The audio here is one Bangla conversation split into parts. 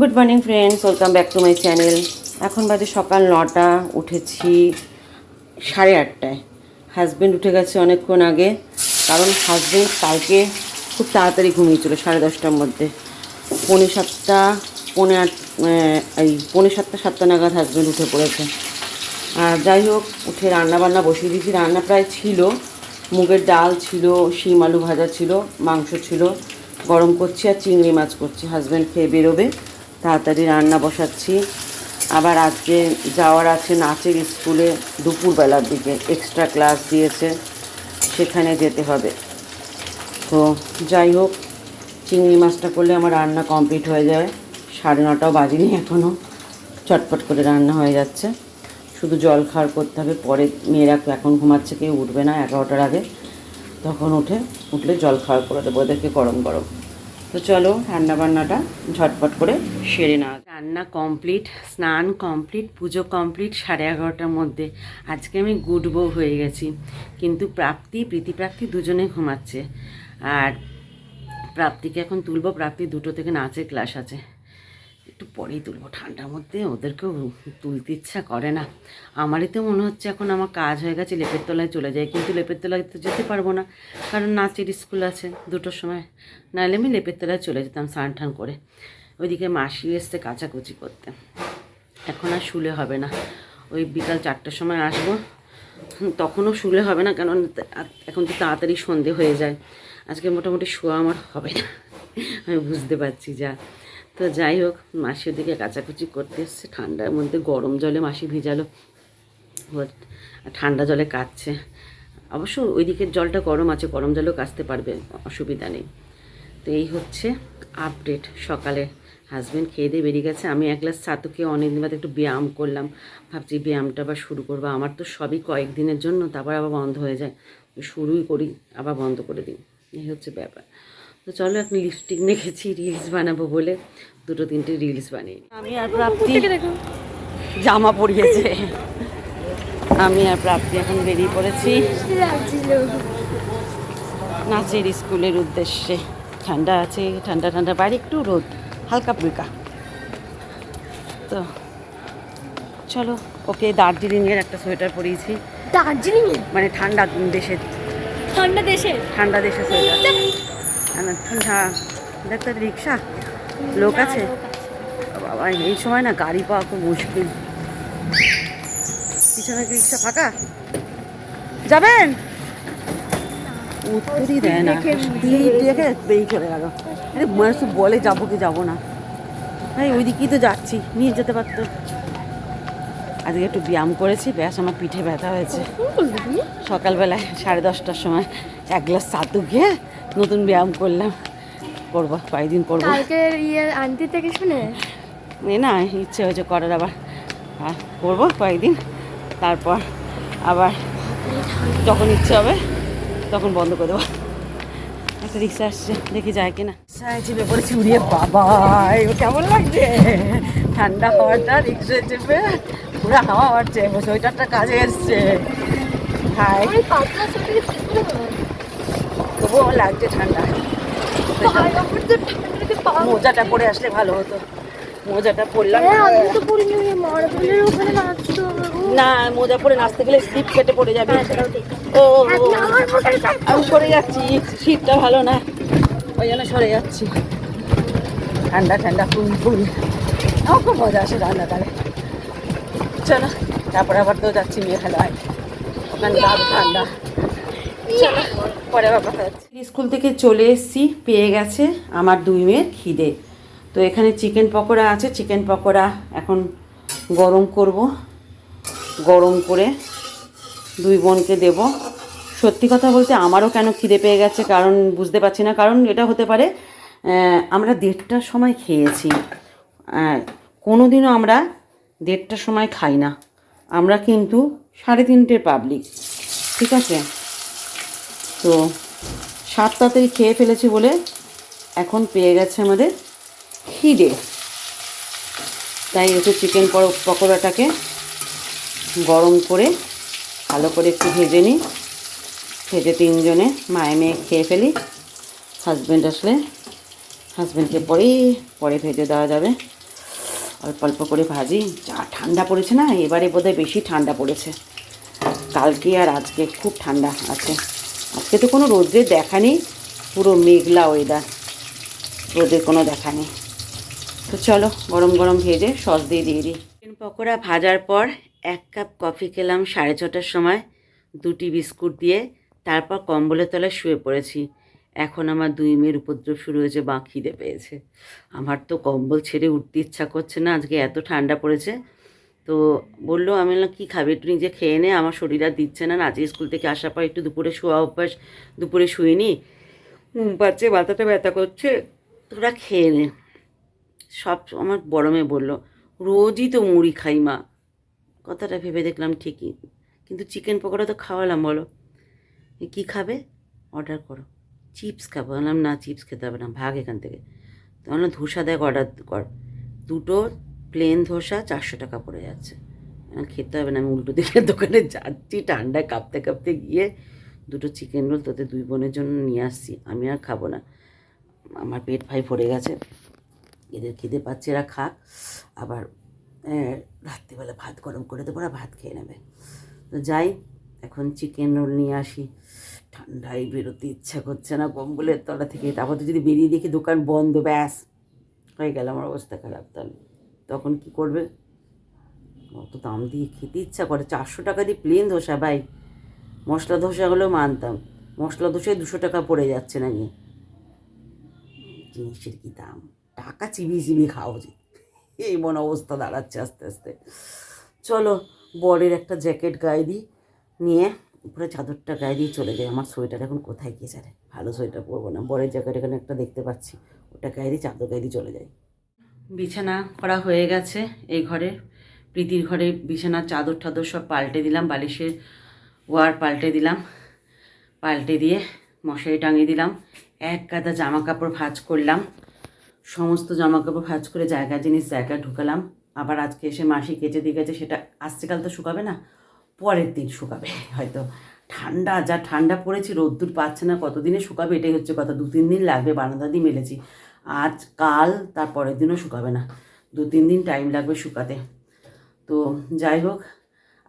Good morning friends, welcome back to my channel. এখন বাজে সকাল 9টা, উঠেছি 8:30টায়। হাজব্যান্ড উঠে গেছে অনেকক্ষণ আগে, কারণ হাজব্যান্ড কালকে খুব তাড়াতাড়ি ঘুমিয়েছিল 10:30টার মধ্যে। 6:45, 8:45, এই 6:45, 7টা নাগাদ হাজব্যান্ড উঠে পড়েছে। আর যাই হোক, উঠে রান্নাবান্না বসিয়ে দিয়েছি। রান্না প্রায় ছিল, মুগের ডাল ছিল, শিম আলু ভাজা ছিল, মাংস ছিল, গরম করছি আর চিংড়ি মাছ করছি। হাজব্যান্ড খেয়ে বেরোবে, তাড়াতাড়ি রান্না বসাচ্ছি। আবার আজকে যাওয়ার আছে নাচের স্কুলে, দুপুরবেলার দিকে এক্সট্রা ক্লাস দিয়েছে, সেখানে যেতে হবে। তো যাই হোক, চিংড়ি মাছটা করলে আমার রান্না কমপ্লিট হয়ে যাবে। 9:30টাও বাজিনি এখনও, চটপট করে রান্না হয়ে যাচ্ছে। শুধু জল খাওয়ার করতে হবে। পরে মেয়েরা এখন ঘুমাচ্ছে, কেউ উঠবে না 11টার আগে, তখন উঠলে জল খাওয়ার করে দেবো ওদেরকে গরম গরম। তো চলো রান্নাবান্নাটা ঝটপট করে সেরে না। রান্না কমপ্লিট, স্নান কমপ্লিট, পুজো কমপ্লিট 11:30টার মধ্যে। আজকে আমি গুড বউ হয়ে গেছি। কিন্তু প্রীতিপ্রাপ্তি দুজনে ঘুমাচ্ছে। আর প্রাপ্তিকে এখন তুলবো। প্রাপ্তি 2টো থেকে নাচের ক্লাস আছে, একটু পরেই তুলবো। ঠান্ডার মধ্যে ওদেরকেও তুলতে ইচ্ছা করে না। আমারই তো মনে হচ্ছে এখন আমার কাজ হয়ে গেছে, লেপের তলায় চলে যায়। কিন্তু লেপের তলায় তো যেতে পারবো না, কারণ নাচের স্কুল আছে 2টোর সময়। নাহলে আমি লেপের তলায় চলে যেতাম স্নান টান করে। ওইদিকে মাসি এসছে কাচাকুচি করতে। এখন আর শুলে হবে না, ওই বিকাল 4টার সময় আসবো, তখনও শুলে হবে না, কারণ এখন তো তাড়াতাড়ি সন্ধে হয়ে যায়। আজকে মোটামুটি শোয়া আমার হবে না, আমি বুঝতে পারছি যা। তো যাই হোক, মাসি ওদিকে কাচাকুচি করতে এসছে। ঠান্ডার মধ্যে গরম জলে মাসি ভিজালো, ঠান্ডা জলে কাচছে। অবশ্য ওই দিকের জলটা গরম আছে, গরম জলেও কাচতে পারবে, অসুবিধা নেই। তো এই হচ্ছে আপডেট সকালে। হাজব্যান্ড খেয়ে দিয়ে বেরিয়ে গেছে। আমি এক গ্লাস ছাতুকে অনেকদিন বাদে একটু ব্যায়াম করলাম। ভাবছি ব্যায়ামটা আবার শুরু করবো। আমার তো সবই কয়েকদিনের জন্য, তারপর আবার বন্ধ হয়ে যায়। শুরুই করি আবার বন্ধ করে দিই, এই হচ্ছে ব্যাপার। তো চলো, এখন লিপস্টিক মেখেছি রিলস বানাবো বলে, 2-3টে রিলস বানিয়ে। আমি আর প্রাপ্তি জামা পরিয়েছে, আমি আর প্রাপ্তি এখন বেরিয়ে পড়েছি নাচের স্কুলের উদ্দেশ্যে। ঠান্ডা আছে, ঠান্ডা ঠান্ডা, বাইরে একটু রোদ হালকা ফুলকা। তো চলো, ওকে দার্জিলিংয়ের একটা সোয়েটার পরিয়েছি। দার্জিলিং মানে ঠান্ডা দেশের সোয়েটার। ঠান্ডা দেখতে রিক্সা লোক আছে বাবা, এই সময় না গাড়ি পাওয়া খুব মুশকিল। পিছনে রিক্সা ফাঁকা, যাবেন? উত্তরই দেয় না, দেখে বেরিয়ে চলে গেল। আরে মানুষ বলে যাবো কি যাবো না, ভাই ওই দিকেই তো যাচ্ছি, নিয়ে যেতে পারতো। আজকে একটু ব্যায়াম করেছি, ব্যাস আমার পিঠে ব্যথা হয়েছে। সকালবেলায় 10:30টার সময় এক গ্লাস ছাতু খেয়ে নতুন ব্যায়াম করলাম। করবো, কয়েকদিন করবো। আন্টি থেকে শুনে না ইচ্ছে হয়েছে করার, আবার করবো কয়েকদিন, তারপর আবার যখন ইচ্ছে হবে তখন বন্ধ করে দেবো। একটা রিক্সা আসছে, দেখি যায় কিনা। চেপে পড়েছি, উড়িয়ে বাবা কেমন লাগছে ঠান্ডা হাওয়াটা। রিক্সায় চেপে পুরো হাওয়া হচ্ছে, সোয়েটারটা কাজে এসছে। হাই, তবুও লাগছে ঠান্ডা। মোজাটা পরে আসলে ভালো হতো, মোজাটা পরলাম না। মোজা পরে নাচতে গেলে স্লিপ কেটে পড়ে যাবে। ও আমি সরে যাচ্ছি, শীতটা ভালো না, ওই জন্য সরে যাচ্ছি। ঠান্ডা ঠান্ডা ফুল ফুল, আমার খুব মজা আসে ঠান্ডাকালে। চলো, তারপরে আবার তো যাচ্ছি মেঘালয়, ওখানে ঠান্ডা। চলো, পরে আবার কথা হচ্ছে। স্কুল থেকে চলে এসেছি, পেয়ে গেছে আমার 2 মেয়ের খিদে। তো এখানে চিকেন পকোড়া আছে, চিকেন পকোড়া এখন গরম করব। গরম করে 2 বোনকে দেব। সত্যি কথা বলতে আমারও কেন খিদে পেয়ে গেছে, কারণ বুঝতে পারছি না। কারণ এটা হতে পারে আমরা 1:30টার সময় খেয়েছি। কোনো দিনও আমরা 1:30টার সময় খাই না, আমরা কিন্তু 3:30টের পাবলিক, ঠিক আছে? তো 7 তাড়াতাড়ি খেয়ে ফেলেছি বলে এখন পেয়ে গেছে আমাদের খিদে। তাই একটু চিকেন পকোড়াটাকে গরম করে ভালো করে একটু ভেজে নিই, ভেজে 3 জনে মায়ে মেয়ে খেয়ে ফেলি। হাজব্যান্ড আসলে হাজব্যান্ডকে পরে ভেজে দেওয়া যাবে। অল্প অল্প করে ভাজি। যা ঠান্ডা পড়েছে না, এবারে বোধহয় বেশি ঠান্ডা পড়েছে। কালকে আর আজকে খুব ঠান্ডা আছে। আজকে তো কোনো রোদের দেখা নেই, পুরো মেঘলা ওয়েদার, রোদের কোনো দেখা নেই। তো চলো গরম গরম ভেজে সস দিয়ে দিই। চিকেন পকোড়া ভাজার পর 1 কাপ কফি খেলাম 6:30টার সময়, 2টি বিস্কুট দিয়ে। তারপর কম্বলের তলায় শুয়ে পড়েছি। এখন আমার 2 মেয়ের উপদ্রব শুরু হয়েছে, বা খিদে পেয়েছে। আমার তো কম্বল ছেড়ে উঠতে ইচ্ছা করছে না, আজকে এত ঠান্ডা পড়েছে। তো বললো, আমি বললাম কী খাবে, একটু নিজে খেয়ে নে, আমার শরীর আর দিচ্ছে না। আজকে স্কুল থেকে আসার পর একটু দুপুরে শোয়া অভ্যাস, দুপুরে শুইনি, ঘুম পাচ্ছে, মাথাটা ব্যথা করছে, তোরা খেয়ে নে। সব আমার বড় মেয়ে বললো, রোজই তো মুড়ি খাই মা। কথাটা ভেবে দেখলাম ঠিকই, কিন্তু চিকেন পকোড়া তো খাওয়ালাম, বলো কী খাবে, অর্ডার করো। চিপস খাবো, বললাম না চিপস খেতে হবে না, ভাগ এখান থেকে। তো বললাম ধোসা দেখ অর্ডার কর। 2টো প্লেন ধোসা 400 টাকা পড়ে যাচ্ছে। খেতে হবে না, আমি উল্টো দিকে দোকানে যাচ্ছি, ঠান্ডায় কাঁপতে কাঁপতে গিয়ে 2টো চিকেন রোল তোদের 2 বোনের জন্য নিয়ে আসছি, আমি আর খাবো না। আমার পেট ভাই ভরে গেছে, এদের খিদে পাচ্ছে, এরা খাক। আবার রাত্রিবেলা ভাত গরম করে দেবো, ওরা ভাত খেয়ে নেবে। তো যাই, এখন চিকেন রোল নিয়ে আসি। ঠান্ডায় বেরোতে ইচ্ছা করছে না কম্বলের তলা থেকে। তারপর তো যদি বেরিয়ে দেখি দোকান বন্ধ, ব্যাস হয়ে গেল আমার অবস্থা খারাপ। তাহলে তখন কি করবে? অত দাম দিয়ে খেতে ইচ্ছা করে। 400 টাকা দিয়ে প্লেন ধোসা ভাই। মশলা ধোসা হলেও মানতাম, মশলা ধোসায় 200 টাকা পড়ে যাচ্ছে নাকি। জিনিসের কি দাম, টাকা চিবিয়ে চিবিয়ে খাওয়া উচিত, এই মন অবস্থা দাঁড়াচ্ছে আস্তে আস্তে। চলো বরের একটা জ্যাকেট গায়ে দিই, নিয়ে উপরে চাদরটা গায়ে দিয়ে চলে যাই। আমার সোয়েটার এখন কোথায় গিয়ে যাবে, ভালো সোয়েটার পরবো না, বরের জ্যাকেট এখানে একটা দেখতে পাচ্ছি, ওটা গায়ে দিয়ে চাদর গায়ে দিয়ে চলে যাই। বিছানা করা হয়ে গেছে এই ঘরে, প্রীতির ঘরে বিছানার চাদর টাদর সব পাল্টে দিলাম, বালিশের ওয়ার পাল্টে দিলাম, পাল্টে দিয়ে মশারি টাঙিয়ে দিলাম। 1 গাদা জামা কাপড় ভাঁজ করলাম, সমস্ত জামা কাপড় ভাঁজ করে জায়গা জিনিস জায়গায় ঢুকালাম। আবার আজকে এসে মাসি কেচে দিয়ে গেছে, সেটা আজকেকাল তো শুকাবে না, পরের দিন শুকাবে হয়তো। ঠান্ডা, যা ঠান্ডা পড়েছে, রোদ্দুর পাচ্ছে না, কতদিনে শুকাবে এটাই হচ্ছে কথা। 2-3 দিন লাগবে, বারান্দা দিয়ে মেলেছি, আজ কাল তার পরের দিনও শুকাবে না, 2-3 দিন টাইম লাগবে শুকাতে। তো যাই হোক,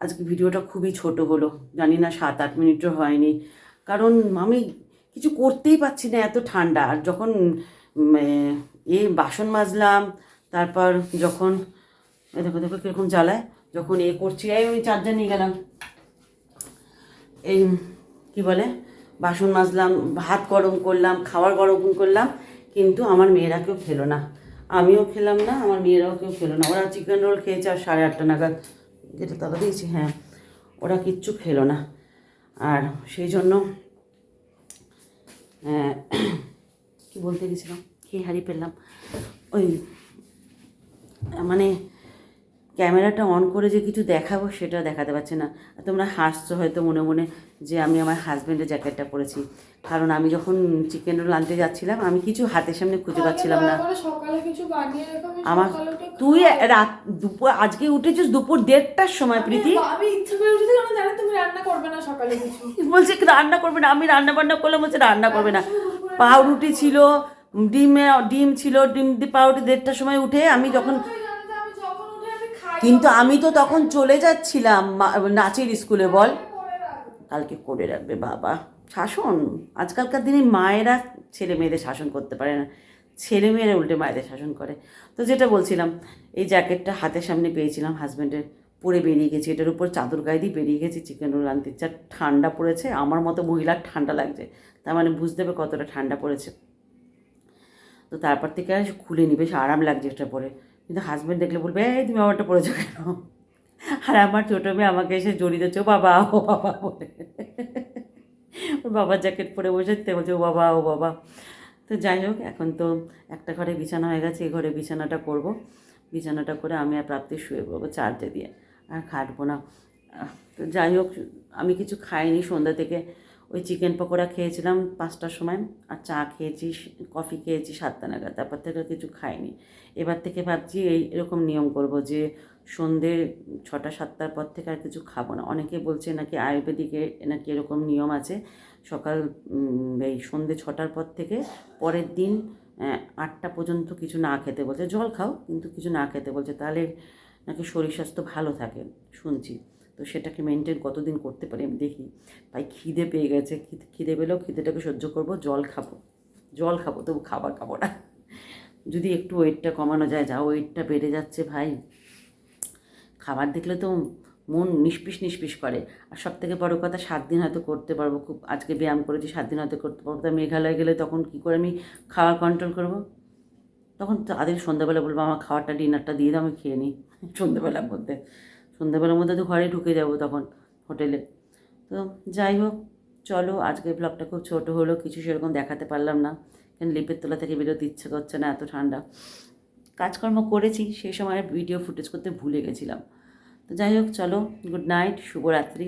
আজকে ভিডিওটা খুবই ছোট হলো, জানি না 7-8 মিনিটও হয়নি, কারণ আমি কিছু করতেই পারছি না, এত ঠান্ডা। আর যখন বাসন মাজলাম, তারপর যখন দেখো দেখো কীরকম জ্বালায়, যখন করছি, আমি চার্জার নিয়ে গেলাম, এই কি বলে, বাসন মাজলাম, ভাত গরম করলাম, খাবার গরম করলাম, কিন্তু আমার মেয়েরা কেউ খেলো না, আমিও খেলাম না, আমার মেয়েরাও কেউ খেলো না। ওরা চিকেন রোল খেয়েছে আর 8:30 নাগাদ, যেটা তারা দিয়েছি, হ্যাঁ, ওরা কিচ্ছু খেলো না। আর সেই জন্য কি বলতে গেছিলাম, কি হারিয়ে ফেললাম, ওই মানে ক্যামেরাটা অন করে যে কিছু দেখাবো সেটা দেখাতে পারছি না। তোমরা হাসছো হয়তো মনে মনে যে আমি আমার হাজব্যান্ডের জ্যাকেটটা পরেছি, কারণ আমি যখন চিকেন রোল আনতে যাচ্ছিলাম, আমি কিছু হাতের সামনে খুঁজে পাচ্ছিলাম না। আমার তুই রাত দুপুর, আজকে উঠেছিস দুপুর 1:30টার সময় প্রীতি, আমি ইচ্ছা করে উঠেছি, কারণ জানি তুমি রান্না করবে না সকালে কিছু। বলছে রান্না করবে না, আমি রান্না বান্না করলাম, বলছে রান্না করবে না। পাউরুটি ছিল, ডিম ছিল, ডিম দিয়ে পাউরুটি 1:30টার সময় উঠে আমি যখন, কিন্তু আমি তো তখন চলে যাচ্ছিলাম নাচের স্কুলে। বল, কালকে করে রাখবে বাবা। শাসন, আজকালকার দিনে মায়েরা ছেলে মেয়েদের শাসন করতে পারে না, ছেলে মেয়েরা উল্টে মায়েদের শাসন করে। তো যেটা বলছিলাম, এই জ্যাকেটটা হাতের সামনে পেয়েছিলাম হাজব্যান্ডের, পরে বেরিয়ে গেছি, এটার উপর চাদর গায়ে দিয়ে বেরিয়ে গেছি চিকেন রোল আনতে। যা ঠান্ডা পড়েছে, আমার মতো মহিলার ঠান্ডা লাগছে, তার মানে বুঝতে হবে কতটা ঠান্ডা পড়েছে। তো তারপর থেকে আর খুলে নি, বেশ আরাম লাগছে এটা পরে, কিন্তু হাজব্যান্ড দেখলে বলবে এই তুমি আমারটা পরেছো কেন। আর আমার ছোটো মেয়ে আমাকে এসে জড়িয়ে দিচ্ছে, ও বাবা ও বাবা বলে, ওর বাবার জ্যাকেট পরে বসে বলছে ও বাবা ও বাবা। তো যাই হোক, এখন তো একটা ঘরে বিছানা হয়ে গেছে, এই ঘরে বিছানাটা করব, বিছানাটা করে আমি আর প্রাপ্তি শুয়ে পড়বো চার্জে দিয়ে, আর খাটবো না। তো যাই হোক, আমি কিছু খাইনি সন্ধ্যা থেকে, ওই চিকেন পকোড়া খেয়েছিলাম 5টার সময়, আর চা খেয়েছি, কফি খেয়েছি 7টা নাগাদ, তারপর থেকে কিছু খাইনি। এবার থেকে ভাবছি এরকম নিয়ম করব যে সন্ধ্যে 6টা-7টার পর থেকে আর কিছু খাবো না। অনেকে বলছে নাকি আয়ুর্বেদিকে নাকি এরকম নিয়ম আছে, সকাল এই সন্ধ্যে 6টার পর থেকে পরের দিন 8টা পর্যন্ত কিছু না খেতে বলছে, জল খাও কিন্তু কিছু না খেতে বলছে, তাহলে নাকি শরীর স্বাস্থ্য ভালো থাকে শুনছি। তো সেটাকে মেনটেন কতদিন করতে পারি আমি দেখি। তাই খিদে পেয়ে গেছে, খিদে পেলেও খিদেটাকে সহ্য করব, জল খাবো তবু খাবার খাবো না। যদি একটু ওয়েটটা কমানো যায়, যা ওয়েটটা বেড়ে যাচ্ছে ভাই, খাবার দেখলে তো মন নিষ্পিস করে। আর সব থেকে বড়ো কথা, 7 দিন হয়তো করতে পারবো, খুব আজকে ব্যায়াম করেছি, 7 দিন হয়তো করতে পারবো। তা মেঘালয় গেলে তখন কী করে আমি খাওয়ার কন্ট্রোল করব? তখন তাদের সন্ধ্যাবেলা বলবো আমার খাওয়ারটা ডিনারটা দিয়ে দাও, আমি খেয়ে নিই সন্ধ্যাবেলার মধ্যে তো ঘরে ঢুকে যাব তখন হোটেলে। তো যাই হোক, চলো আজকের ব্লগটা খুব ছোটো হলো, কিছু সেরকম দেখাতে পারলাম না, কেন লিপের তলা থেকে বেরোতে ইচ্ছে করছে না, এত ঠান্ডা। কাজকর্ম করেছি, সেই সময় ভিডিও ফুটেজ করতে ভুলে গেছিলাম। তো যাই হোক, চলো, গুড নাইট, শুভরাত্রি।